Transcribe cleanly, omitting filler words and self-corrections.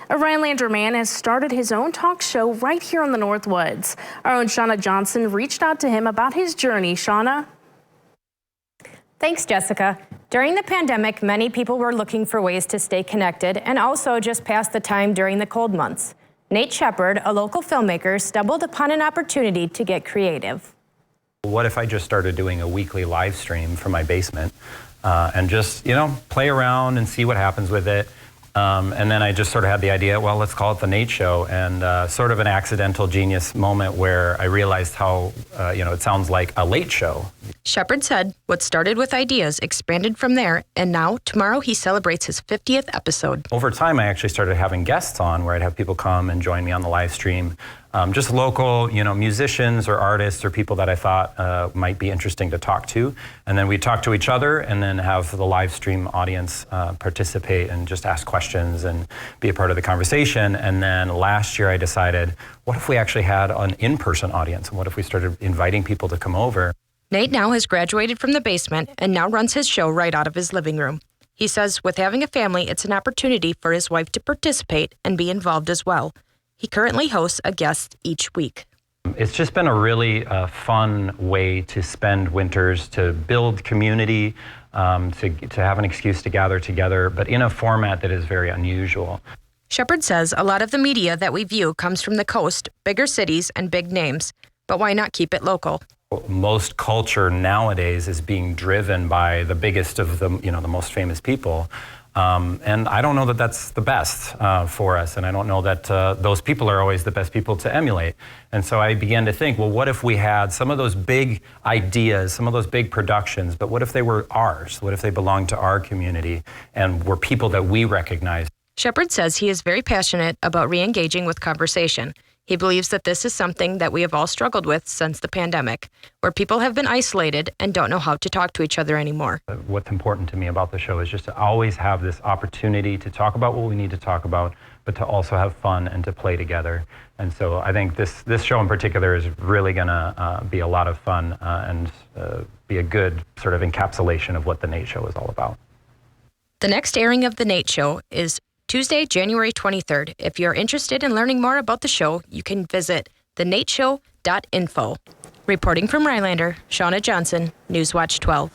A Rhinelander man has started his own talk show right here in the Northwoods. Our own Shauna Johnson reached out to him about his journey. Shauna? Thanks, Jessica. During the pandemic, many people were looking for ways to stay connected and also just pass the time during the cold months. Nate Shepard, a local filmmaker, stumbled upon an opportunity to get creative. What if I just started doing a weekly live stream from my basement and just, play around and see what happens with it? And then I just sort of had the idea, well, let's call it The Nate Show, and sort of an accidental genius moment where I realized how, it sounds like a late show. Shepard said what started with ideas expanded from there, and now, tomorrow, he celebrates his 50th episode. Over time, I actually started having guests on where I'd have people come and join me on the live stream. Just local, musicians or artists or people that I thought might be interesting to talk to. And then we'd talk to each other and then have the live stream audience participate and just ask questions and be a part of the conversation. And then last year I decided, what if we actually had an in-person audience? And what if we started inviting people to come over? Nate now has graduated from the basement and now runs his show right out of his living room. He says with having a family, it's an opportunity for his wife to participate and be involved as well. He currently hosts a guest each week. It's just been a really fun way to spend winters, to build community, to have an excuse to gather together, but in a format that is very unusual. Shepard says a lot of the media that we view comes from the coast, bigger cities, and big names. But why not keep it local? Most culture nowadays is being driven by the biggest of the most famous people. And I don't know that that's the best for us, and I don't know that those people are always the best people to emulate. And so I began to think, well, what if we had some of those big ideas, some of those big productions, but what if they were ours? What if they belonged to our community and were people that we recognize? Shepard says he is very passionate about re-engaging with conversation. He believes that this is something that we have all struggled with since the pandemic, where people have been isolated and don't know how to talk to each other anymore. What's important to me about the show is just to always have this opportunity to talk about what we need to talk about, but to also have fun and to play together. And so I think this show in particular is really going to be a lot of fun and be a good sort of encapsulation of what The Nate Show is all about. The next airing of The Nate Show is Tuesday, January 23rd. If you're interested in learning more about the show, you can visit thenateshow.info. Reporting from Rhinelander, Shauna Johnson, Newswatch 12.